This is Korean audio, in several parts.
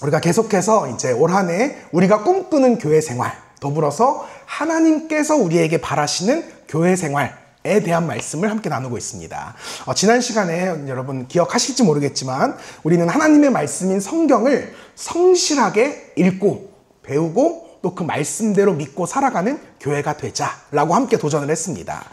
우리가 계속해서 이제 올 한 해 우리가 꿈꾸는 교회 생활, 더불어서 하나님께서 우리에게 바라시는 교회 생활에 대한 말씀을 함께 나누고 있습니다. 지난 시간에 여러분 기억하실지 모르겠지만 우리는 하나님의 말씀인 성경을 성실하게 읽고 배우고 또 그 말씀대로 믿고 살아가는 교회가 되자라고 함께 도전을 했습니다.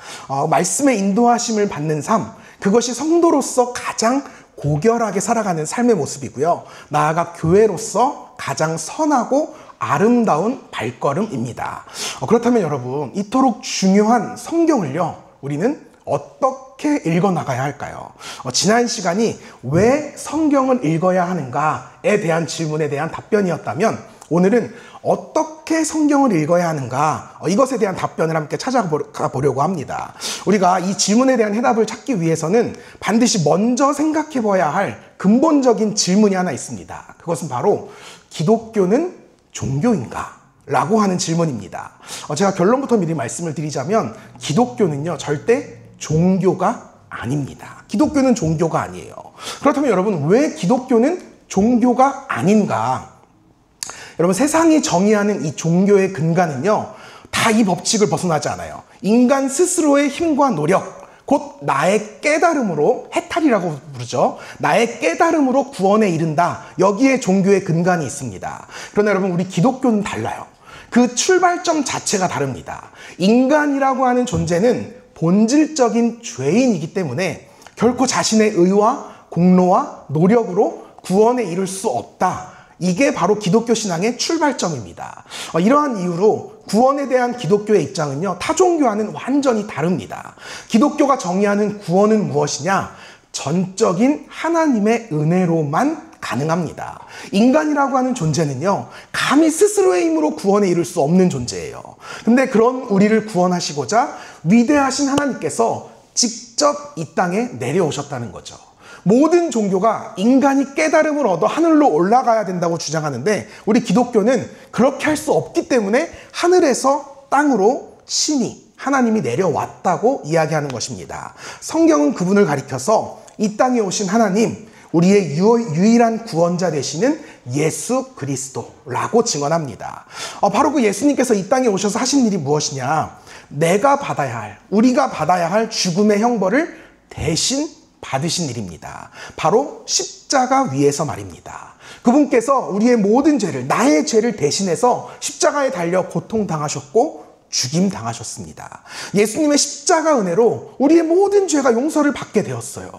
말씀의 인도하심을 받는 삶, 그것이 성도로서 가장 고결하게 살아가는 삶의 모습이고요. 나아가 교회로서 가장 선하고 아름다운 발걸음입니다. 그렇다면 여러분, 이토록 중요한 성경을요, 우리는 어떻게 읽어나가야 할까요? 지난 시간이 왜 성경을 읽어야 하는가에 대한 질문에 대한 답변이었다면 오늘은 어떻게 성경을 읽어야 하는가, 이것에 대한 답변을 함께 찾아가 보려고 합니다. 우리가 이 질문에 대한 해답을 찾기 위해서는 반드시 먼저 생각해 봐야 할 근본적인 질문이 하나 있습니다. 그것은 바로 기독교는 종교인가? 라고 하는 질문입니다. 제가 결론부터 미리 말씀을 드리자면 기독교는요, 절대 종교가 아닙니다. 기독교는 종교가 아니에요. 그렇다면 여러분, 왜 기독교는 종교가 아닌가? 여러분, 세상이 정의하는 이 종교의 근간은요, 다 이 법칙을 벗어나지 않아요. 인간 스스로의 힘과 노력, 곧 나의 깨달음으로, 해탈이라고 부르죠. 나의 깨달음으로 구원에 이른다. 여기에 종교의 근간이 있습니다. 그러나 여러분, 우리 기독교는 달라요. 그 출발점 자체가 다릅니다. 인간이라고 하는 존재는 본질적인 죄인이기 때문에 결코 자신의 의와 공로와 노력으로 구원에 이를 수 없다. 이게 바로 기독교 신앙의 출발점입니다. 이러한 이유로 구원에 대한 기독교의 입장은요, 타 종교와는 완전히 다릅니다. 기독교가 정의하는 구원은 무엇이냐? 전적인 하나님의 은혜로만 가능합니다. 인간이라고 하는 존재는요, 감히 스스로의 힘으로 구원에 이를 수 없는 존재예요. 근데 그런 우리를 구원하시고자 위대하신 하나님께서 직접 이 땅에 내려오셨다는 거죠. 모든 종교가 인간이 깨달음을 얻어 하늘로 올라가야 된다고 주장하는데 우리 기독교는 그렇게 할 수 없기 때문에 하늘에서 땅으로 신이, 하나님이 내려왔다고 이야기하는 것입니다. 성경은 그분을 가리켜서 이 땅에 오신 하나님, 우리의 유일한 구원자 되시는 예수 그리스도라고 증언합니다. 바로 그 예수님께서 이 땅에 오셔서 하신 일이 무엇이냐? 내가 받아야 할, 우리가 받아야 할 죽음의 형벌을 대신 받으신 일입니다. 바로 십자가 위에서 말입니다. 그분께서 우리의 모든 죄를, 나의 죄를 대신해서 십자가에 달려 고통당하셨고 죽임당하셨습니다. 예수님의 십자가 은혜로 우리의 모든 죄가 용서를 받게 되었어요.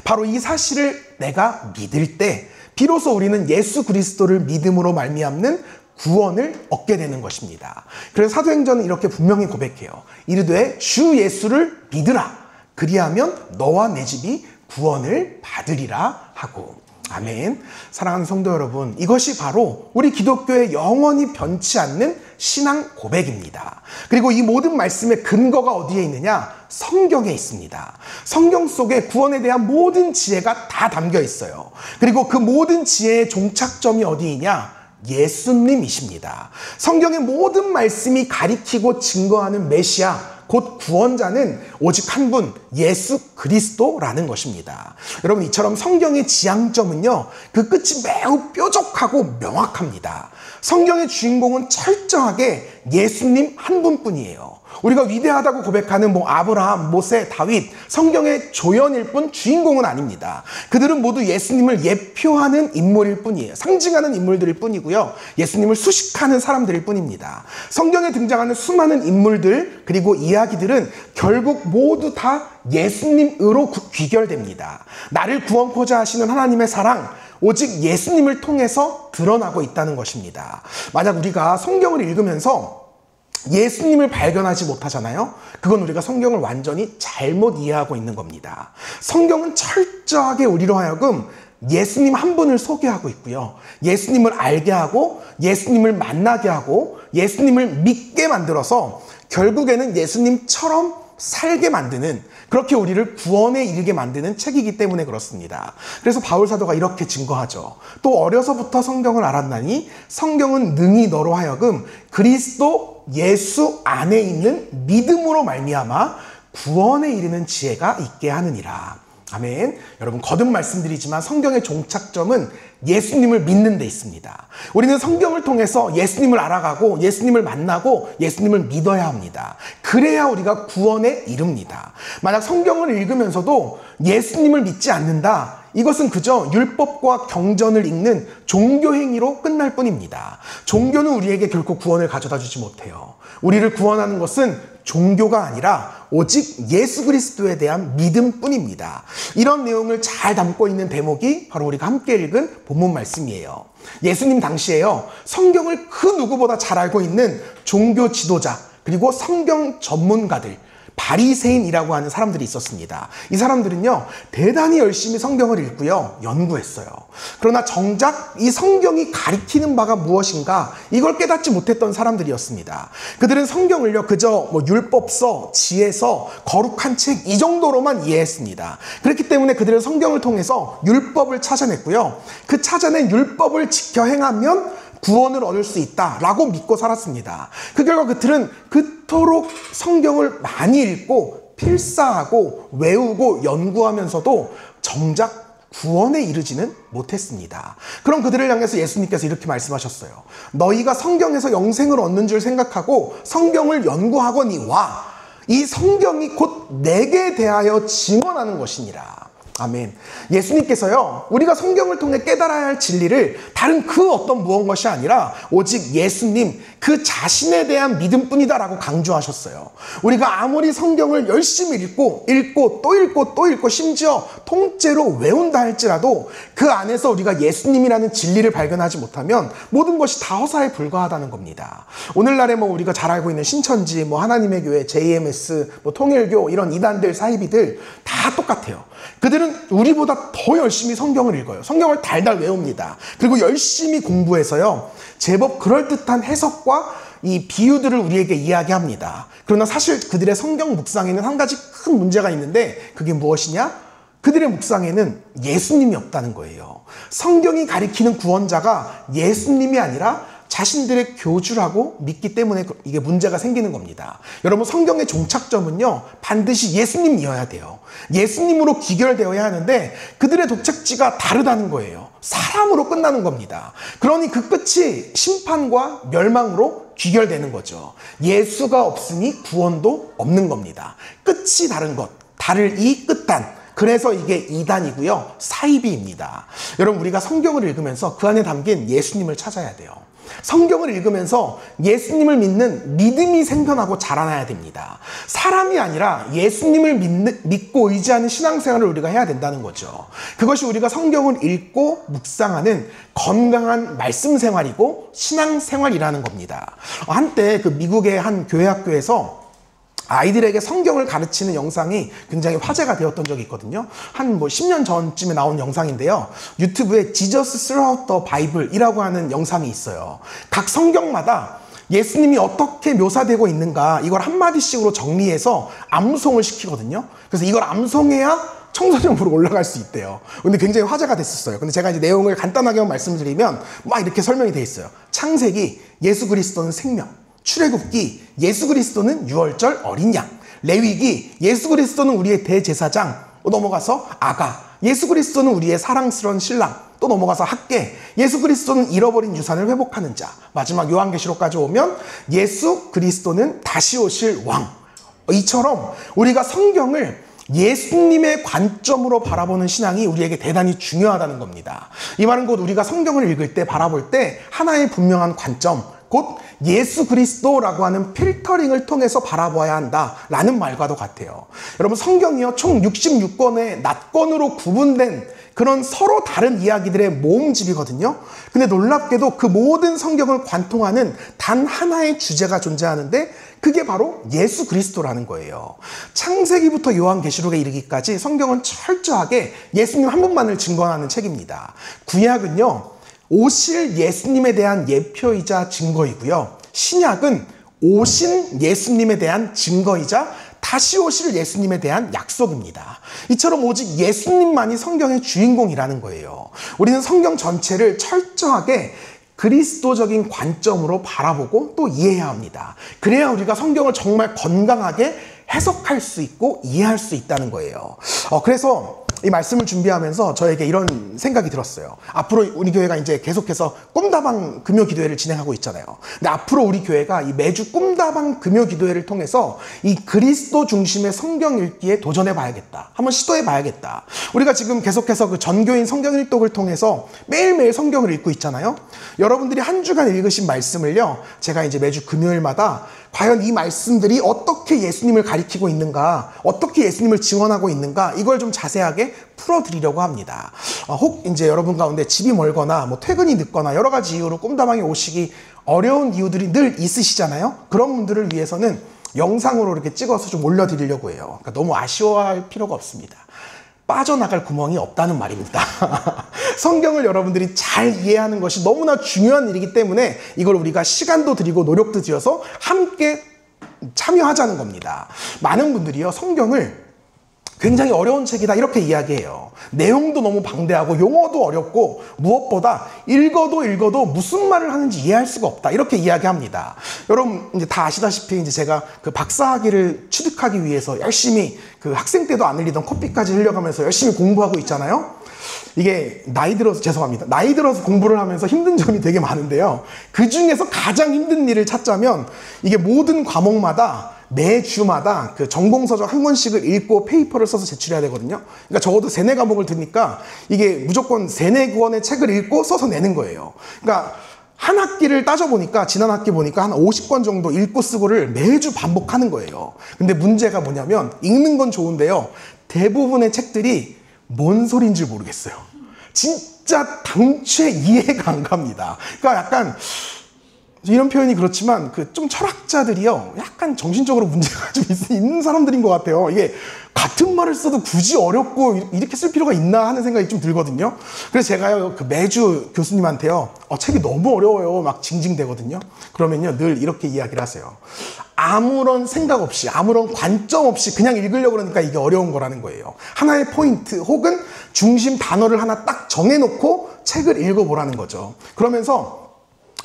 바로 이 사실을 내가 믿을 때 비로소 우리는 예수 그리스도를 믿음으로 말미암는 구원을 얻게 되는 것입니다. 그래서 사도행전은 이렇게 분명히 고백해요. 이르되 주 예수를 믿으라. 그리하면 너와 내 집이 구원을 받으리라 하고. 아멘. 사랑하는 성도 여러분, 이것이 바로 우리 기독교의 영원히 변치 않는 신앙 고백입니다. 그리고 이 모든 말씀의 근거가 어디에 있느냐? 성경에 있습니다. 성경 속에 구원에 대한 모든 지혜가 다 담겨 있어요. 그리고 그 모든 지혜의 종착점이 어디이냐? 예수님이십니다. 성경의 모든 말씀이 가리키고 증거하는 메시아, 곧 구원자는 오직 한 분, 예수 그리스도라는 것입니다. 여러분, 이처럼 성경의 지향점은요, 그 끝이 매우 뾰족하고 명확합니다. 성경의 주인공은 철저하게 예수님 한 분뿐이에요. 우리가 위대하다고 고백하는 아브라함, 모세, 다윗, 성경의 조연일 뿐 주인공은 아닙니다. 그들은 모두 예수님을 예표하는 인물일 뿐이에요. 상징하는 인물들일 뿐이고요. 예수님을 수식하는 사람들일 뿐입니다. 성경에 등장하는 수많은 인물들, 그리고 이야기들은 결국 모두 다 예수님으로 귀결됩니다. 나를 구원코자 하시는 하나님의 사랑, 오직 예수님을 통해서 드러나고 있다는 것입니다. 만약 우리가 성경을 읽으면서 예수님을 발견하지 못하잖아요. 그건 우리가 성경을 완전히 잘못 이해하고 있는 겁니다. 성경은 철저하게 우리로 하여금 예수님 한 분을 소개하고 있고요. 예수님을 알게 하고 예수님을 만나게 하고 예수님을 믿게 만들어서 결국에는 예수님처럼 살게 만드는, 그렇게 우리를 구원에 이르게 만드는 책이기 때문에 그렇습니다. 그래서 바울 사도가 이렇게 증거하죠. 또 어려서부터 성경을 알았나니 성경은 능히 너로 하여금 그리스도 예수 안에 있는 믿음으로 말미암아 구원에 이르는 지혜가 있게 하느니라. 아멘. 여러분, 거듭 말씀드리지만 성경의 종착점은 예수님을 믿는 데 있습니다. 우리는 성경을 통해서 예수님을 알아가고 예수님을 만나고 예수님을 믿어야 합니다. 그래야 우리가 구원에 이릅니다. 만약 성경을 읽으면서도 예수님을 믿지 않는다, 이것은 그저 율법과 경전을 읽는 종교 행위로 끝날 뿐입니다. 종교는 우리에게 결코 구원을 가져다 주지 못해요. 우리를 구원하는 것은 종교가 아니라 오직 예수 그리스도에 대한 믿음뿐입니다. 이런 내용을 잘 담고 있는 대목이 바로 우리가 함께 읽은 본문 말씀이에요. 예수님 당시에요, 성경을 그 누구보다 잘 알고 있는 종교 지도자 그리고 성경 전문가들, 바리새인이라고 하는 사람들이 있었습니다. 이 사람들은요, 대단히 열심히 성경을 읽고요, 연구했어요. 그러나 정작 이 성경이 가리키는 바가 무엇인가, 이걸 깨닫지 못했던 사람들이었습니다. 그들은 성경을요, 그저 율법서, 지혜서, 거룩한 책, 이 정도로만 이해했습니다. 그렇기 때문에 그들은 성경을 통해서 율법을 찾아냈고요, 그 찾아낸 율법을 지켜 행하면 구원을 얻을 수 있다라고 믿고 살았습니다. 그 결과 그들은 그토록 성경을 많이 읽고 필사하고 외우고 연구하면서도 정작 구원에 이르지는 못했습니다. 그럼 그들을 향해서 예수님께서 이렇게 말씀하셨어요. 너희가 성경에서 영생을 얻는 줄 생각하고 성경을 연구하거니와 이 성경이 곧 내게 대하여 증언하는 것이니라. 아멘. 예수님께서요, 우리가 성경을 통해 깨달아야 할 진리를 다른 그 어떤 무언 것이 아니라 오직 예수님 그 자신에 대한 믿음뿐이다라고 강조하셨어요. 우리가 아무리 성경을 열심히 읽고 또 읽고 심지어 통째로 외운다 할지라도 그 안에서 우리가 예수님이라는 진리를 발견하지 못하면 모든 것이 다 허사에 불과하다는 겁니다. 오늘날에 우리가 잘 알고 있는 신천지, 하나님의 교회, JMS, 통일교 이런 이단들, 사이비들 다 똑같아요. 그들은 우리보다 더 열심히 성경을 읽어요. 성경을 달달 외웁니다. 그리고 열심히 공부해서요, 제법 그럴듯한 해석과 이 비유들을 우리에게 이야기합니다. 그러나 사실 그들의 성경 묵상에는 한 가지 큰 문제가 있는데, 그게 무엇이냐? 그들의 묵상에는 예수님이 없다는 거예요. 성경이 가리키는 구원자가 예수님이 아니라 자신들의 교주라고 믿기 때문에 이게 문제가 생기는 겁니다. 여러분, 성경의 종착점은요, 반드시 예수님이어야 돼요. 예수님으로 귀결되어야 하는데 그들의 독책지가 다르다는 거예요. 사람으로 끝나는 겁니다. 그러니 그 끝이 심판과 멸망으로 귀결되는 거죠. 예수가 없으니 구원도 없는 겁니다. 끝이 다른 것, 다를 이 끝단. 그래서 이게 이단이고요, 사이비입니다. 여러분, 우리가 성경을 읽으면서 그 안에 담긴 예수님을 찾아야 돼요. 성경을 읽으면서 예수님을 믿는 믿음이 생겨나고 자라나야 됩니다. 사람이 아니라 예수님을 믿고 의지하는 신앙생활을 우리가 해야 된다는 거죠. 그것이 우리가 성경을 읽고 묵상하는 건강한 말씀 생활이고 신앙생활이라는 겁니다. 한때 그 미국의 한 교회 학교에서 아이들에게 성경을 가르치는 영상이 굉장히 화제가 되었던 적이 있거든요. 한 10년 전쯤에 나온 영상인데요. 유튜브에 Jesus Throughout the Bible이라고 하는 영상이 있어요. 각 성경마다 예수님이 어떻게 묘사되고 있는가, 이걸 한마디씩으로 정리해서 암송을 시키거든요. 그래서 이걸 암송해야 청소년부로 올라갈 수 있대요. 근데 굉장히 화제가 됐었어요. 근데 제가 이제 내용을 간단하게만 말씀드리면 막 이렇게 설명이 돼 있어요. 창세기, 예수 그리스도는 생명. 출애굽기, 예수 그리스도는 유월절 어린 양. 레위기, 예수 그리스도는 우리의 대제사장. 넘어가서 아가, 예수 그리스도는 우리의 사랑스러운 신랑. 또 넘어가서 학계, 예수 그리스도는 잃어버린 유산을 회복하는 자. 마지막 요한계시록까지 오면 예수 그리스도는 다시 오실 왕. 이처럼 우리가 성경을 예수님의 관점으로 바라보는 신앙이 우리에게 대단히 중요하다는 겁니다. 이 말은 곧 우리가 성경을 읽을 때, 바라볼 때 하나의 분명한 관점, 곧 예수 그리스도라고 하는 필터링을 통해서 바라봐야 한다라는 말과도 같아요. 여러분, 성경이요, 총 66권의 낫권으로 구분된 그런 서로 다른 이야기들의 모음집이거든요. 근데 놀랍게도 그 모든 성경을 관통하는 단 하나의 주제가 존재하는데 그게 바로 예수 그리스도라는 거예요. 창세기부터 요한계시록에 이르기까지 성경은 철저하게 예수님 한 분만을 증거하는 책입니다. 구약은요, 오실 예수님에 대한 예표이자 증거이고요, 신약은 오신 예수님에 대한 증거이자 다시 오실 예수님에 대한 약속입니다. 이처럼 오직 예수님만이 성경의 주인공이라는 거예요. 우리는 성경 전체를 철저하게 그리스도적인 관점으로 바라보고 또 이해해야 합니다. 그래야 우리가 성경을 정말 건강하게 해석할 수 있고 이해할 수 있다는 거예요. 그래서 이 말씀을 준비하면서 저에게 이런 생각이 들었어요. 앞으로 우리 교회가 이제 계속해서 꿈다방 금요 기도회를 진행하고 있잖아요. 근데 앞으로 우리 교회가 이 매주 꿈다방 금요 기도회를 통해서 이 그리스도 중심의 성경 읽기에 도전해 봐야겠다. 한번 시도해 봐야겠다. 우리가 지금 계속해서 그 전교인 성경 일독을 통해서 매일매일 성경을 읽고 있잖아요. 여러분들이 한 주간 읽으신 말씀을요, 제가 이제 매주 금요일마다 과연 이 말씀들이 어떻게 예수님을 가리키고 있는가, 어떻게 예수님을 증언하고 있는가, 이걸 좀 자세하게 풀어드리려고 합니다. 혹 이제 여러분 가운데 집이 멀거나 뭐 퇴근이 늦거나 여러 가지 이유로 꿈다방에 오시기 어려운 이유들이 늘 있으시잖아요. 그런 분들을 위해서는 영상으로 이렇게 찍어서 좀 올려드리려고 해요. 그러니까 너무 아쉬워할 필요가 없습니다. 빠져나갈 구멍이 없다는 말입니다. 성경을 여러분들이 잘 이해하는 것이 너무나 중요한 일이기 때문에 이걸 우리가 시간도 들이고 노력도 들여서 함께 참여하자는 겁니다. 많은 분들이요, 성경을 굉장히 어려운 책이다 이렇게 이야기해요. 내용도 너무 방대하고 용어도 어렵고 무엇보다 읽어도 무슨 말을 하는지 이해할 수가 없다 이렇게 이야기합니다. 여러분 이제 다 아시다시피 이제 제가 그 박사학위를 취득하기 위해서 열심히 그 학생 때도 안 흘리던 코피까지 흘려가면서 열심히 공부하고 있잖아요. 이게 나이 들어서 죄송합니다. 나이 들어서 공부를 하면서 힘든 점이 되게 많은데요. 그 중에서 가장 힘든 일을 찾자면 이게 모든 과목마다 매주마다 그 전공서적 한 권씩을 읽고 페이퍼를 써서 제출해야 되거든요. 그러니까 적어도 3, 4과목을 드니까 이게 무조건 3, 4권의 책을 읽고 써서 내는 거예요. 그러니까 한 학기를 따져보니까 지난 학기 보니까 한 50권 정도 읽고 쓰고를 매주 반복하는 거예요. 근데 문제가 뭐냐면 읽는 건 좋은데요. 대부분의 책들이 뭔 소리인 줄 모르겠어요. 진짜 당최 이해가 안 갑니다. 그러니까 약간 이런 표현이 그렇지만 그 좀 철학자들이요, 약간 정신적으로 문제가 좀 있는 사람들인 것 같아요. 이게 같은 말을 써도 굳이 어렵고 이렇게 쓸 필요가 있나 하는 생각이 좀 들거든요. 그래서 제가요, 그 매주 교수님한테요, 책이 너무 어려워요 막 징징대거든요. 그러면요 늘 이렇게 이야기를 하세요. 아무런 생각 없이, 아무런 관점 없이 그냥 읽으려고 그러니까 이게 어려운 거라는 거예요. 하나의 포인트 혹은 중심 단어를 하나 딱 정해놓고 책을 읽어보라는 거죠. 그러면서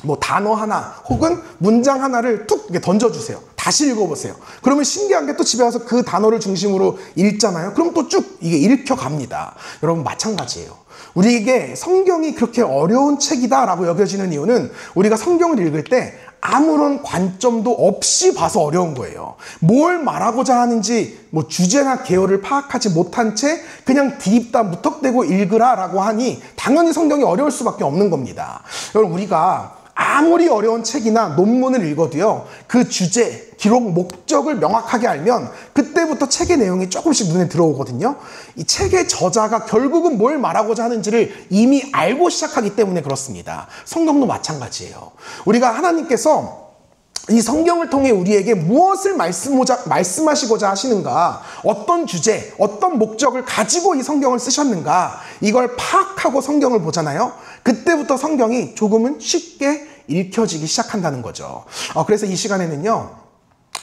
뭐 단어 하나 혹은 문장 하나를 툭 이렇게 던져주세요. 다시 읽어보세요. 그러면 신기한 게 또 집에 와서 그 단어를 중심으로 읽잖아요. 그럼 또 쭉 이게 읽혀갑니다. 여러분 마찬가지예요. 우리에게 성경이 그렇게 어려운 책이다라고 여겨지는 이유는 우리가 성경을 읽을 때 아무런 관점도 없이 봐서 어려운 거예요. 뭘 말하고자 하는지 뭐 주제나 개요를 파악하지 못한 채 그냥 디립다 무턱대고 읽으라라고 하니 당연히 성경이 어려울 수밖에 없는 겁니다. 여러분 우리가 아무리 어려운 책이나 논문을 읽어도요, 그 주제, 기록 목적을 명확하게 알면 그때부터 책의 내용이 조금씩 눈에 들어오거든요. 이 책의 저자가 결국은 뭘 말하고자 하는지를 이미 알고 시작하기 때문에 그렇습니다. 성경도 마찬가지예요. 우리가 하나님께서 이 성경을 통해 우리에게 무엇을 말씀하시고자 하시는가, 어떤 주제, 어떤 목적을 가지고 이 성경을 쓰셨는가, 이걸 파악하고 성경을 보잖아요. 그때부터 성경이 조금은 쉽게 읽혀지기 시작한다는 거죠. 그래서 이 시간에는요,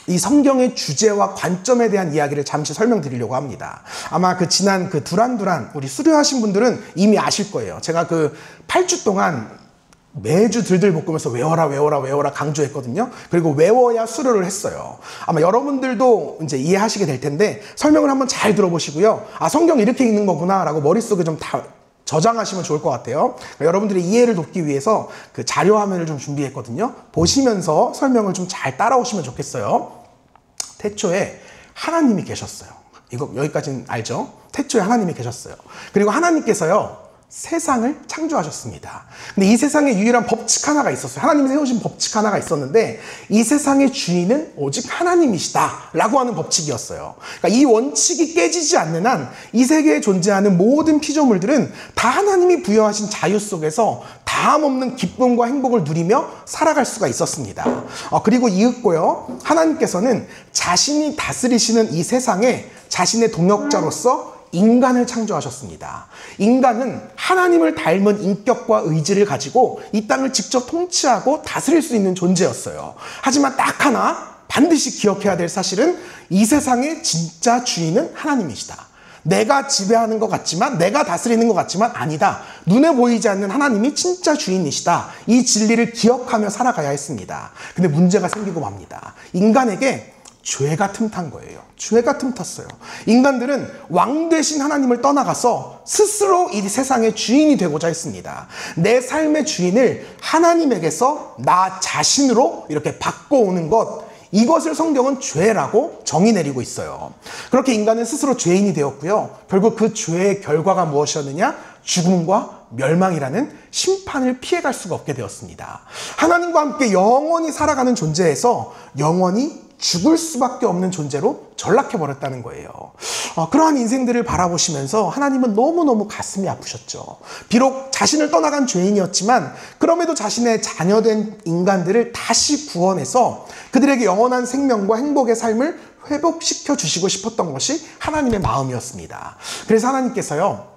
이 성경의 주제와 관점에 대한 이야기를 잠시 설명드리려고 합니다. 아마 그 지난 그 두란두란 우리 수료하신 분들은 이미 아실 거예요. 제가 그 8주 동안 매주 들들 볶으면서 외워라 강조했거든요. 그리고 외워야 수료를 했어요. 아마 여러분들도 이제 이해하시게 될 텐데 설명을 한번 잘 들어보시고요. 성경 이렇게 읽는 거구나 라고 머릿속에 좀 다 저장하시면 좋을 것 같아요. 그러니까 여러분들의 이해를 돕기 위해서 그 자료 화면을 좀 준비했거든요. 보시면서 설명을 좀 잘 따라오시면 좋겠어요. 태초에 하나님이 계셨어요. 이거 여기까지는 알죠? 태초에 하나님이 계셨어요. 그리고 하나님께서요, 세상을 창조하셨습니다. 근데 이 세상에 유일한 법칙 하나가 있었어요. 하나님이 세우신 법칙 하나가 있었는데 이 세상의 주인은 오직 하나님이시다 라고 하는 법칙이었어요. 그러니까 이 원칙이 깨지지 않는 한 이 세계에 존재하는 모든 피조물들은 다 하나님이 부여하신 자유 속에서 다함없는 기쁨과 행복을 누리며 살아갈 수가 있었습니다. 그리고 이윽고요, 하나님께서는 자신이 다스리시는 이 세상에 자신의 동역자로서 인간을 창조하셨습니다. 인간은 하나님을 닮은 인격과 의지를 가지고 이 땅을 직접 통치하고 다스릴 수 있는 존재였어요. 하지만 딱 하나 반드시 기억해야 될 사실은 이 세상의 진짜 주인은 하나님이시다. 내가 지배하는 것 같지만, 내가 다스리는 것 같지만 아니다. 눈에 보이지 않는 하나님이 진짜 주인이시다. 이 진리를 기억하며 살아가야 했습니다. 근데 문제가 생기고 맙니다. 인간에게 죄가 틈탄 거예요. 죄가 틈탔어요. 인간들은 왕 되신 하나님을 떠나가서 스스로 이 세상의 주인이 되고자 했습니다. 내 삶의 주인을 하나님에게서 나 자신으로 이렇게 바꿔오는 것, 이것을 성경은 죄라고 정의 내리고 있어요. 그렇게 인간은 스스로 죄인이 되었고요. 결국 그 죄의 결과가 무엇이었느냐? 죽음과 멸망이라는 심판을 피해갈 수가 없게 되었습니다. 하나님과 함께 영원히 살아가는 존재에서 영원히 죽을 수밖에 없는 존재로 전락해버렸다는 거예요. 그러한 인생들을 바라보시면서 하나님은 너무너무 가슴이 아프셨죠. 비록 자신을 떠나간 죄인이었지만 그럼에도 자신의 자녀된 인간들을 다시 구원해서 그들에게 영원한 생명과 행복의 삶을 회복시켜 주시고 싶었던 것이 하나님의 마음이었습니다. 그래서 하나님께서요,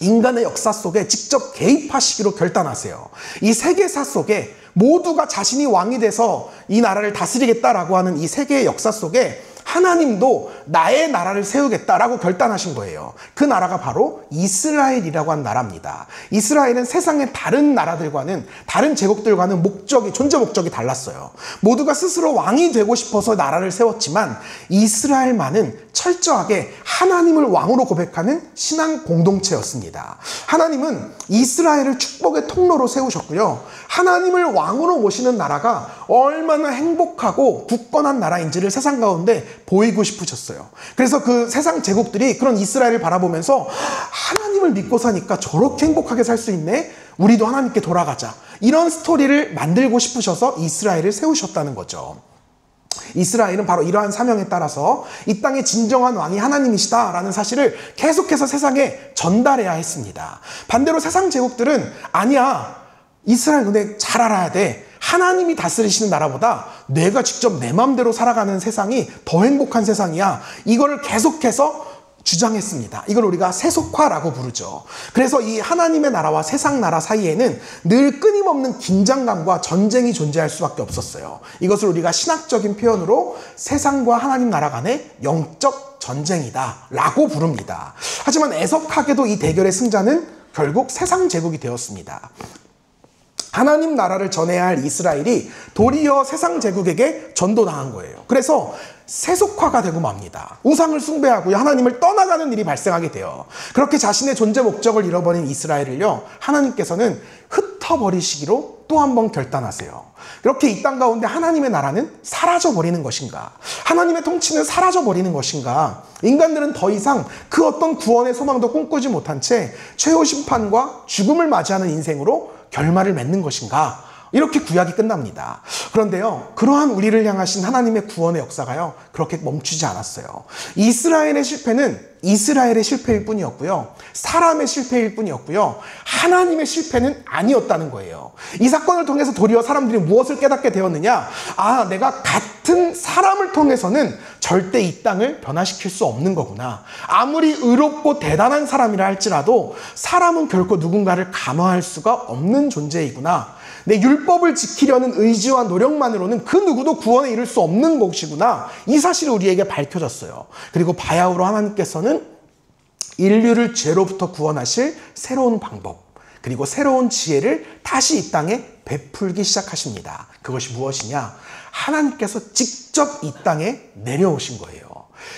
인간의 역사 속에 직접 개입하시기로 결단하세요. 이 세계사 속에 모두가 자신이 왕이 돼서 이 나라를 다스리겠다라고 하는 이 세계의 역사 속에 하나님도 나의 나라를 세우겠다라고 결단하신 거예요. 그 나라가 바로 이스라엘이라고 한 나라입니다. 이스라엘은 세상의 다른 나라들과는, 다른 제국들과는 존재 목적이 달랐어요. 모두가 스스로 왕이 되고 싶어서 나라를 세웠지만 이스라엘만은 철저하게 하나님을 왕으로 고백하는 신앙 공동체였습니다. 하나님은 이스라엘을 축복의 통로로 세우셨고요. 하나님을 왕으로 모시는 나라가 얼마나 행복하고 굳건한 나라인지를 세상 가운데 보이고 싶으셨어요. 그래서 그 세상 제국들이 그런 이스라엘을 바라보면서 하나님을 믿고 사니까 저렇게 행복하게 살 수 있네? 우리도 하나님께 돌아가자. 이런 스토리를 만들고 싶으셔서 이스라엘을 세우셨다는 거죠. 이스라엘은 바로 이러한 사명에 따라서 이 땅의 진정한 왕이 하나님이시다라는 사실을 계속해서 세상에 전달해야 했습니다. 반대로 세상 제국들은 아니야, 이스라엘 너네 잘 알아야 돼. 하나님이 다스리시는 나라보다 내가 직접 내 마음대로 살아가는 세상이 더 행복한 세상이야. 이거를 계속해서 주장했습니다. 이걸 우리가 세속화라고 부르죠. 그래서 이 하나님의 나라와 세상 나라 사이에는 늘 끊임없는 긴장감과 전쟁이 존재할 수밖에 없었어요. 이것을 우리가 신학적인 표현으로 세상과 하나님 나라 간의 영적 전쟁이다 라고 부릅니다. 하지만 애석하게도 이 대결의 승자는 결국 세상 제국이 되었습니다. 하나님 나라를 전해야 할 이스라엘이 도리어 세상 제국에게 전도당한 거예요. 그래서 세속화가 되고 맙니다. 우상을 숭배하고 하나님을 떠나가는 일이 발생하게 돼요. 그렇게 자신의 존재 목적을 잃어버린 이스라엘을요, 하나님께서는 흩어버리시기로 또 한 번 결단하세요. 그렇게 이 땅 가운데 하나님의 나라는 사라져버리는 것인가? 하나님의 통치는 사라져버리는 것인가? 인간들은 더 이상 그 어떤 구원의 소망도 꿈꾸지 못한 채 최후 심판과 죽음을 맞이하는 인생으로 결말을 맺는 것인가? 이렇게 구약이 끝납니다. 그런데요, 그러한 우리를 향하신 하나님의 구원의 역사가요, 그렇게 멈추지 않았어요. 이스라엘의 실패는 이스라엘의 실패일 뿐이었고요, 사람의 실패일 뿐이었고요, 하나님의 실패는 아니었다는 거예요. 이 사건을 통해서 도리어 사람들이 무엇을 깨닫게 되었느냐? 내가 같은 사람을 통해서는 절대 이 땅을 변화시킬 수 없는 거구나. 아무리 의롭고 대단한 사람이라 할지라도 사람은 결코 누군가를 감화할 수가 없는 존재이구나. 내 율법을 지키려는 의지와 노력만으로는 그 누구도 구원에 이를 수 없는 것이구나. 이 사실이 우리에게 밝혀졌어요. 그리고 바야흐로 하나님께서는 인류를 죄로부터 구원하실 새로운 방법, 그리고 새로운 지혜를 다시 이 땅에 베풀기 시작하십니다. 그것이 무엇이냐? 하나님께서 직접 이 땅에 내려오신 거예요.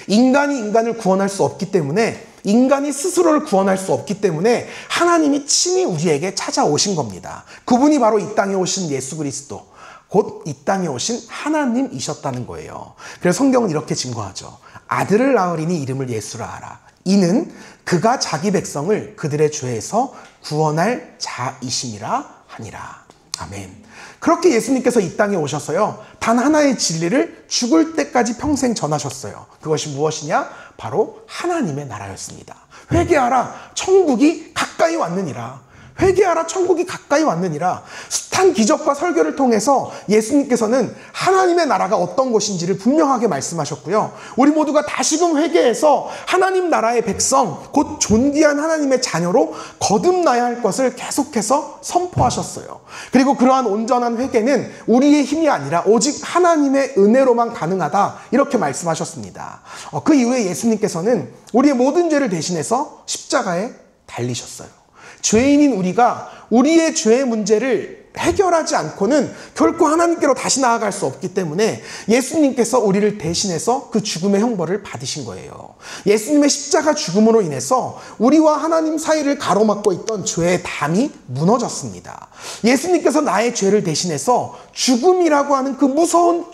인간이 인간을 구원할 수 없기 때문에, 인간이 스스로를 구원할 수 없기 때문에 하나님이 친히 우리에게 찾아오신 겁니다. 그분이 바로 이 땅에 오신 예수 그리스도, 곧 이 땅에 오신 하나님이셨다는 거예요. 그래서 성경은 이렇게 증거하죠. 아들을 낳으리니 이름을 예수라 하라. 이는 그가 자기 백성을 그들의 죄에서 구원할 자이심이라 하니라. 아멘. 그렇게 예수님께서 이 땅에 오셔서요, 단 하나의 진리를 죽을 때까지 평생 전하셨어요. 그것이 무엇이냐? 바로 하나님의 나라였습니다. 회개하라, 천국이 가까이 왔느니라. 회개하라, 천국이 가까이 왔느니라. 숱한 기적과 설교를 통해서 예수님께서는 하나님의 나라가 어떤 것인지를 분명하게 말씀하셨고요, 우리 모두가 다시금 회개해서 하나님 나라의 백성, 곧 존귀한 하나님의 자녀로 거듭나야 할 것을 계속해서 선포하셨어요. 그리고 그러한 온전한 회개는 우리의 힘이 아니라 오직 하나님의 은혜로만 가능하다, 이렇게 말씀하셨습니다. 그 이후에 예수님께서는 우리의 모든 죄를 대신해서 십자가에 달리셨어요. 죄인인 우리가 우리의 죄의 문제를 해결하지 않고는 결코 하나님께로 다시 나아갈 수 없기 때문에 예수님께서 우리를 대신해서 그 죽음의 형벌을 받으신 거예요. 예수님의 십자가 죽음으로 인해서 우리와 하나님 사이를 가로막고 있던 죄의 담이 무너졌습니다. 예수님께서 나의 죄를 대신해서 죽음이라고 하는 그 무거운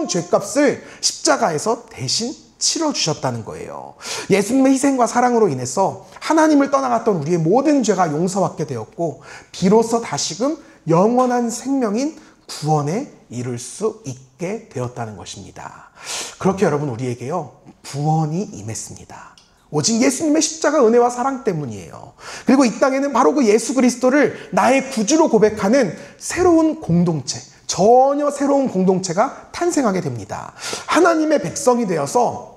죄값을 십자가에서 대신 치러주셨다는 거예요. 예수님의 희생과 사랑으로 인해서 하나님을 떠나갔던 우리의 모든 죄가 용서받게 되었고 비로소 다시금 영원한 생명인 구원에 이룰 수 있게 되었다는 것입니다. 그렇게 여러분 우리에게요 구원이 임했습니다. 오직 예수님의 십자가 은혜와 사랑 때문이에요. 그리고 이 땅에는 바로 그 예수 그리스도를 나의 구주로 고백하는 새로운 공동체, 전혀 새로운 공동체가 탄생하게 됩니다. 하나님의 백성이 되어서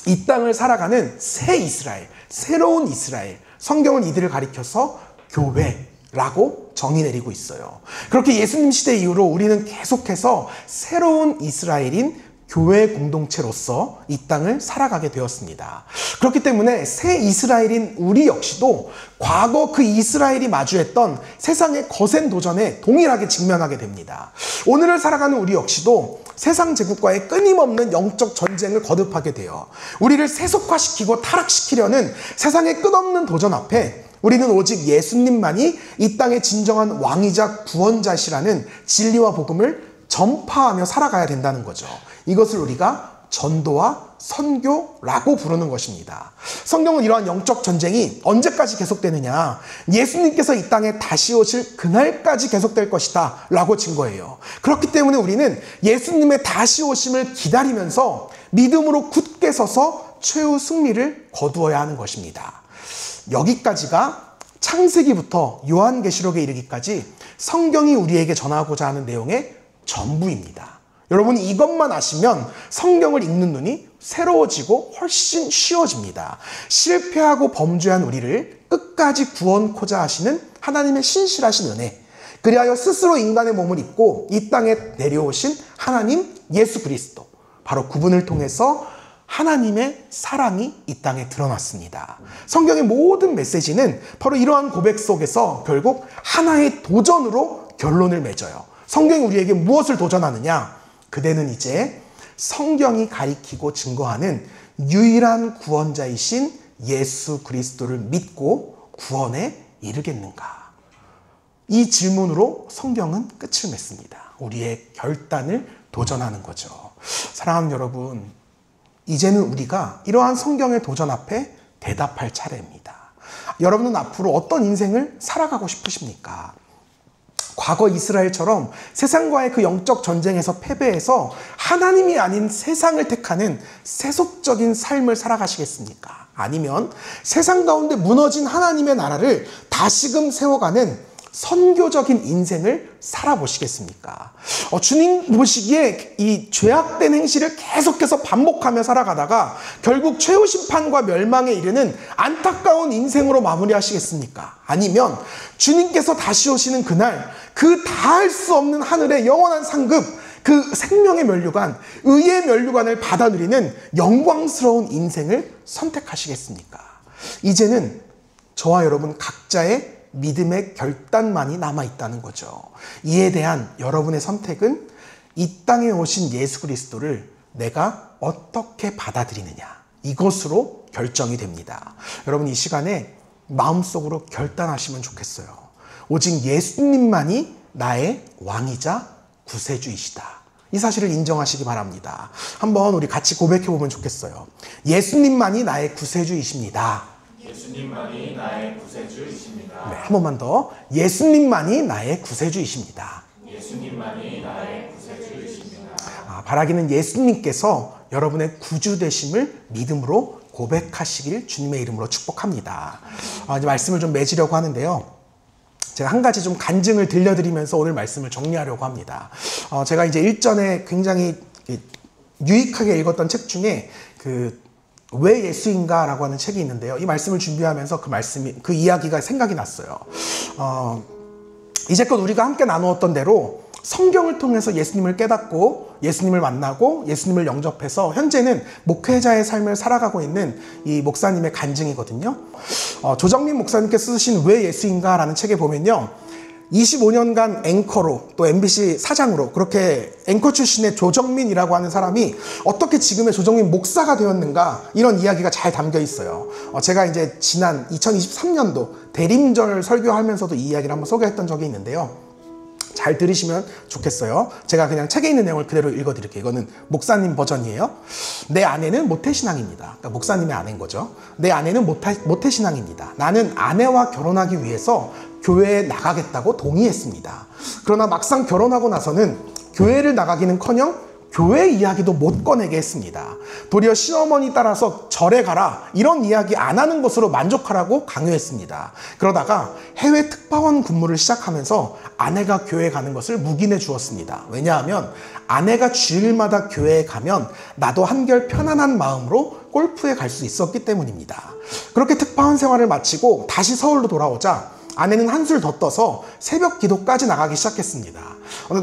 이 땅을 살아가는 새 이스라엘, 새로운 이스라엘, 성경은 이들을 가리켜서 교회라고 정의 내리고 있어요. 그렇게 예수님 시대 이후로 우리는 계속해서 새로운 이스라엘인 교회 공동체로서 이 땅을 살아가게 되었습니다. 그렇기 때문에 새 이스라엘인 우리 역시도 과거 그 이스라엘이 마주했던 세상의 거센 도전에 동일하게 직면하게 됩니다. 오늘을 살아가는 우리 역시도 세상 제국과의 끊임없는 영적 전쟁을 거듭하게 돼요. 우리를 세속화시키고 타락시키려는 세상의 끝없는 도전 앞에 우리는 오직 예수님만이 이 땅의 진정한 왕이자 구원자시라는 진리와 복음을 전파하며 살아가야 된다는 거죠. 이것을 우리가 전도와 선교라고 부르는 것입니다. 성경은 이러한 영적 전쟁이 언제까지 계속되느냐, 예수님께서 이 땅에 다시 오실 그날까지 계속될 것이다 라고 증거해요. 그렇기 때문에 우리는 예수님의 다시 오심을 기다리면서 믿음으로 굳게 서서 최후 승리를 거두어야 하는 것입니다. 여기까지가 창세기부터 요한계시록에 이르기까지 성경이 우리에게 전하고자 하는 내용의 전부입니다. 여러분이 이것만 아시면 성경을 읽는 눈이 새로워지고 훨씬 쉬워집니다. 실패하고 범죄한 우리를 끝까지 구원코자 하시는 하나님의 신실하신 은혜, 그리하여 스스로 인간의 몸을 입고 이 땅에 내려오신 하나님 예수 그리스도, 바로 그분을 통해서 하나님의 사랑이 이 땅에 드러났습니다. 성경의 모든 메시지는 바로 이러한 고백 속에서 결국 하나의 도전으로 결론을 맺어요. 성경이 우리에게 무엇을 도전하느냐? 그대는 이제 성경이 가리키고 증거하는 유일한 구원자이신 예수 그리스도를 믿고 구원에 이르겠는가? 이 질문으로 성경은 끝을 맺습니다. 우리의 결단을 도전하는 거죠. 사랑하는 여러분, 이제는 우리가 이러한 성경의 도전 앞에 대답할 차례입니다. 여러분은 앞으로 어떤 인생을 살아가고 싶으십니까? 과거 이스라엘처럼 세상과의 그 영적 전쟁에서 패배해서 하나님이 아닌 세상을 택하는 세속적인 삶을 살아가시겠습니까? 아니면 세상 가운데 무너진 하나님의 나라를 다시금 세워가는 선교적인 인생을 살아보시겠습니까? 주님 보시기에 이 죄악된 행실을 계속해서 반복하며 살아가다가 결국 최후 심판과 멸망에 이르는 안타까운 인생으로 마무리하시겠습니까? 아니면 주님께서 다시 오시는 그날 그 다할 수 없는 하늘의 영원한 상급, 그 생명의 면류관, 의의 면류관을 받아 누리는 영광스러운 인생을 선택하시겠습니까? 이제는 저와 여러분 각자의 믿음의 결단만이 남아있다는 거죠. 이에 대한 여러분의 선택은 이 땅에 오신 예수 그리스도를 내가 어떻게 받아들이느냐, 이것으로 결정이 됩니다. 여러분 이 시간에 마음속으로 결단하시면 좋겠어요. 오직 예수님만이 나의 왕이자 구세주이시다. 이 사실을 인정하시기 바랍니다. 한번 우리 같이 고백해보면 좋겠어요. 예수님만이 나의 구세주이십니다. 예수님만이 나의 구세주이십니다. 네, 한 번만 더. 예수님만이 나의 구세주이십니다. 예수님만이 나의 구세주이십니다. 바라기는 예수님께서 여러분의 구주 되심을 믿음으로 고백하시길 주님의 이름으로 축복합니다. 이제 말씀을 좀 맺으려고 하는데요. 제가 한 가지 좀 간증을 들려드리면서 오늘 말씀을 정리하려고 합니다. 제가 이제 일전에 굉장히 유익하게 읽었던 책 중에 왜 예수인가? 라고 하는 책이 있는데요. 이 말씀을 준비하면서 그 이야기가 생각이 났어요. 이제껏 우리가 함께 나누었던 대로 성경을 통해서 예수님을 깨닫고 예수님을 만나고 예수님을 영접해서 현재는 목회자의 삶을 살아가고 있는 이 목사님의 간증이거든요. 조정민 목사님께서 쓰신 왜 예수인가? 라는 책에 보면요. 25년간 앵커로 또 MBC 사장으로 그렇게 앵커 출신의 조정민이라고 하는 사람이 어떻게 지금의 조정민 목사가 되었는가 이런 이야기가 잘 담겨 있어요. 제가 이제 지난 2023년도 대림절 설교하면서도 이 이야기를 한번 소개했던 적이 있는데요. 잘 들으시면 좋겠어요. 제가 그냥 책에 있는 내용을 그대로 읽어드릴게요. 이거는 목사님 버전이에요. 내 아내는 모태신앙입니다. 그러니까 목사님의 아내인 거죠. 내 아내는 모태신앙입니다. 나는 아내와 결혼하기 위해서 교회에 나가겠다고 동의했습니다. 그러나 막상 결혼하고 나서는 교회를 나가기는커녕 교회 이야기도 못 꺼내게 했습니다. 도리어 시어머니 따라서 절에 가라 이런 이야기 안 하는 것으로 만족하라고 강요했습니다. 그러다가 해외 특파원 근무를 시작하면서 아내가 교회 가는 것을 묵인해 주었습니다. 왜냐하면 아내가 주일마다 교회에 가면 나도 한결 편안한 마음으로 골프에 갈 수 있었기 때문입니다. 그렇게 특파원 생활을 마치고 다시 서울로 돌아오자 아내는 한술 더 떠서 새벽 기도까지 나가기 시작했습니다.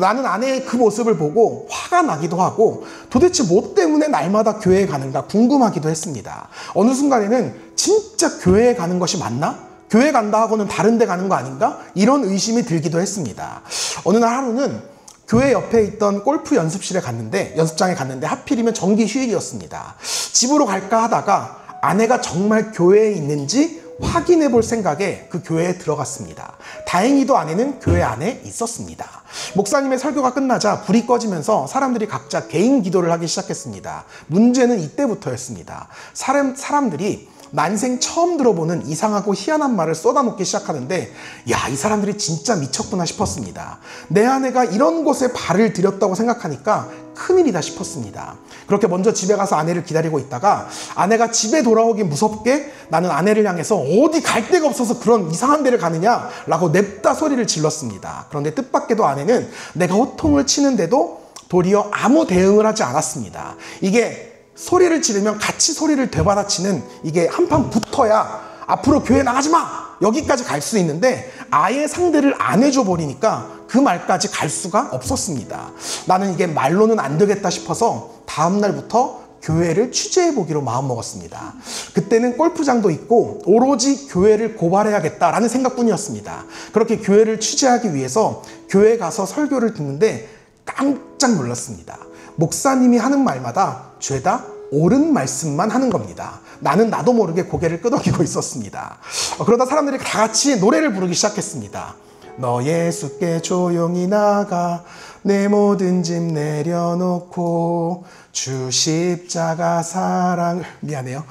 나는 아내의 그 모습을 보고 화가 나기도 하고 도대체 뭐 때문에 날마다 교회에 가는가 궁금하기도 했습니다. 어느 순간에는 진짜 교회에 가는 것이 맞나? 교회 간다 하고는 다른 데 가는 거 아닌가? 이런 의심이 들기도 했습니다. 어느 날 하루는 교회 옆에 있던 골프 연습장에 갔는데 하필이면 정기 휴일이었습니다. 집으로 갈까 하다가 아내가 정말 교회에 있는지 확인해 볼 생각에 그 교회에 들어갔습니다. 다행히도 아내는 교회 안에 있었습니다. 목사님의 설교가 끝나자 불이 꺼지면서 사람들이 각자 개인 기도를 하기 시작했습니다. 문제는 이때부터였습니다. 사람들이 난생 처음 들어보는 이상하고 희한한 말을 쏟아놓기 시작하는데 야, 이 사람들이 진짜 미쳤구나 싶었습니다. 내 아내가 이런 곳에 발을 들였다고 생각하니까 큰일이다 싶었습니다. 그렇게 먼저 집에 가서 아내를 기다리고 있다가 아내가 집에 돌아오기 무섭게 나는 아내를 향해서 어디 갈 데가 없어서 그런 이상한 데를 가느냐 라고 냅다 소리를 질렀습니다. 그런데 뜻밖에도 아내는 내가 호통을 치는데도 도리어 아무 대응을 하지 않았습니다. 이게 소리를 지르면 같이 소리를 되받아치는 이게 한판 붙어야 앞으로 교회 나가지 마! 여기까지 갈 수 있는데 아예 상대를 안 해줘 버리니까 그 말까지 갈 수가 없었습니다. 나는 이게 말로는 안 되겠다 싶어서 다음날부터 교회를 취재해 보기로 마음먹었습니다. 그때는 골프장도 있고 오로지 교회를 고발해야겠다라는 생각뿐이었습니다. 그렇게 교회를 취재하기 위해서 교회 가서 설교를 듣는데 깜짝 놀랐습니다. 목사님이 하는 말마다 죄다 옳은 말씀만 하는 겁니다. 나는 나도 모르게 고개를 끄덕이고 있었습니다. 그러다 사람들이 다 같이 노래를 부르기 시작했습니다. 너 예수께 조용히 나가 내 모든 짐 내려놓고 주 십자가 사랑을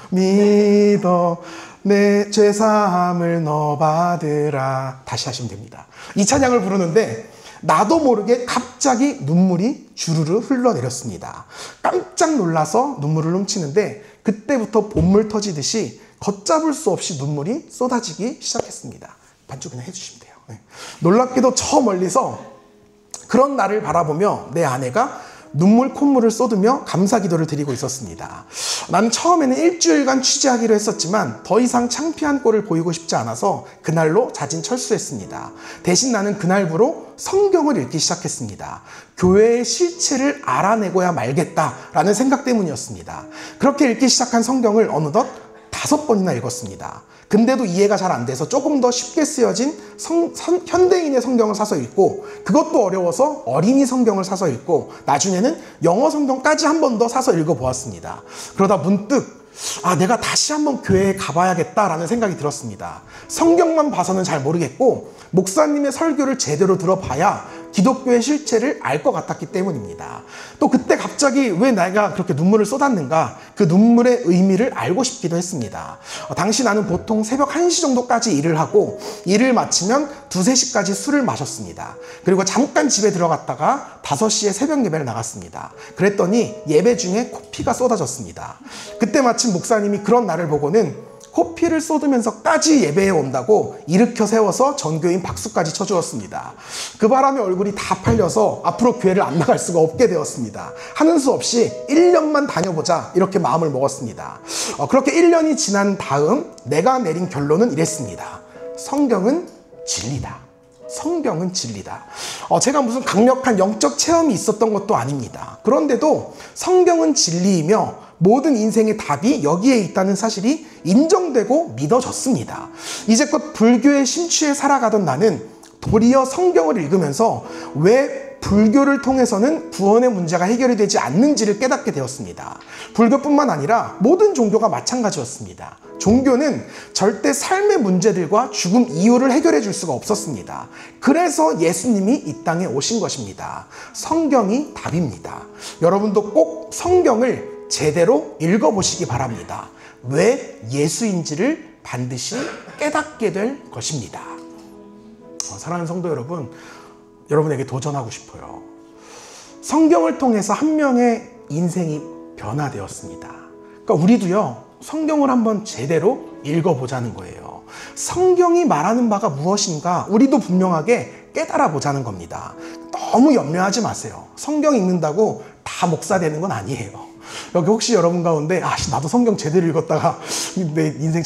믿어 내 죄사함을 너 받으라. 다시 하시면 됩니다. 이 찬양을 부르는데 나도 모르게 갑자기 눈물이 주르르 흘러내렸습니다. 깜짝 놀라서 눈물을 훔치는데 그때부터 본물 터지듯이 걷잡을 수 없이 눈물이 쏟아지기 시작했습니다. 반주 그냥 해주시면 돼요. 네. 놀랍게도 저 멀리서 그런 나를 바라보며 내 아내가 눈물 콧물을 쏟으며 감사 기도를 드리고 있었습니다. 나는 처음에는 일주일간 취재하기로 했었지만 더 이상 창피한 꼴을 보이고 싶지 않아서 그날로 자진 철수했습니다. 대신 나는 그날부로 성경을 읽기 시작했습니다. 교회의 실체를 알아내고야 말겠다라는 생각 때문이었습니다. 그렇게 읽기 시작한 성경을 어느덧 5번이나 읽었습니다. 근데도 이해가 잘 안 돼서 조금 더 쉽게 쓰여진 현대인의 성경을 사서 읽고 그것도 어려워서 어린이 성경을 사서 읽고 나중에는 영어 성경까지 한 번 더 사서 읽어보았습니다. 그러다 문득 내가 다시 한번 교회에 가봐야겠다라는 생각이 들었습니다. 성경만 봐서는 잘 모르겠고 목사님의 설교를 제대로 들어봐야 기독교의 실체를 알 것 같았기 때문입니다. 또 그때 갑자기 왜 내가 그렇게 눈물을 쏟았는가 그 눈물의 의미를 알고 싶기도 했습니다. 당시 나는 보통 새벽 1시 정도까지 일을 하고 일을 마치면 2, 3시까지 술을 마셨습니다. 그리고 잠깐 집에 들어갔다가 5시에 새벽 예배를 나갔습니다. 그랬더니 예배 중에 코피가 쏟아졌습니다. 그때 마침 목사님이 그런 나를 보고는 코피를 쏟으면서까지 예배에 온다고 일으켜 세워서 전교인 박수까지 쳐주었습니다. 그 바람에 얼굴이 다 팔려서 앞으로 교회를 안 나갈 수가 없게 되었습니다. 하는 수 없이 1년만 다녀보자 이렇게 마음을 먹었습니다. 그렇게 1년이 지난 다음 내가 내린 결론은 이랬습니다. 성경은 진리다. 성경은 진리다. 제가 무슨 강력한 영적 체험이 있었던 것도 아닙니다. 그런데도 성경은 진리이며 모든 인생의 답이 여기에 있다는 사실이 인정되고 믿어졌습니다. 이제껏 불교에 심취해 살아가던 나는 도리어 성경을 읽으면서 왜 불교를 통해서는 구원의 문제가 해결이 되지 않는지를 깨닫게 되었습니다. 불교뿐만 아니라 모든 종교가 마찬가지였습니다. 종교는 절대 삶의 문제들과 죽음 이유를 해결해 줄 수가 없었습니다. 그래서 예수님이 이 땅에 오신 것입니다. 성경이 답입니다. 여러분도 꼭 성경을 제대로 읽어보시기 바랍니다. 왜 예수인지를 반드시 깨닫게 될 것입니다. 사랑하는 성도 여러분, 여러분에게 도전하고 싶어요. 성경을 통해서 한 명의 인생이 변화되었습니다. 그러니까 우리도요, 성경을 한번 제대로 읽어보자는 거예요. 성경이 말하는 바가 무엇인가 우리도 분명하게 깨달아 보자는 겁니다. 너무 염려하지 마세요. 성경 읽는다고 다 목사 되는 건 아니에요. 여기 혹시 여러분 가운데 나도 성경 제대로 읽었다가 내 인생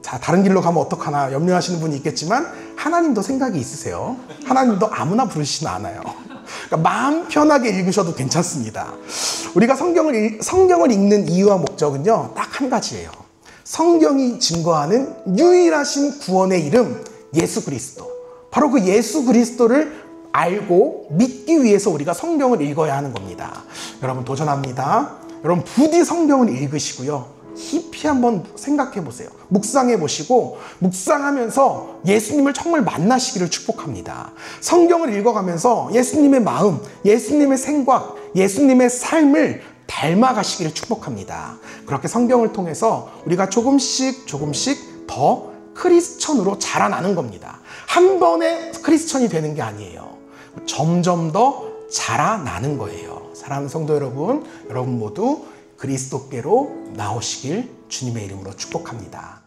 다른 길로 가면 어떡하나 염려하시는 분이 있겠지만 하나님도 생각이 있으세요. 하나님도 아무나 부르시진 않아요. 그러니까 마음 편하게 읽으셔도 괜찮습니다. 우리가 성경을 읽는 이유와 목적은요, 딱 한 가지예요. 성경이 증거하는 유일하신 구원의 이름 예수 그리스도, 바로 그 예수 그리스도를 알고 믿기 위해서 우리가 성경을 읽어야 하는 겁니다. 여러분 도전합니다. 여러분 부디 성경을 읽으시고요, 깊이 한번 생각해 보세요. 묵상해 보시고 묵상하면서 예수님을 정말 만나시기를 축복합니다. 성경을 읽어가면서 예수님의 마음, 예수님의 생각, 예수님의 삶을 닮아가시기를 축복합니다. 그렇게 성경을 통해서 우리가 조금씩 더 크리스천으로 자라나는 겁니다. 한 번에 크리스천이 되는 게 아니에요. 점점 더 자라나는 거예요. 사랑하는 성도 여러분, 여러분 모두 그리스도께로 나오시길 주님의 이름으로 축복합니다.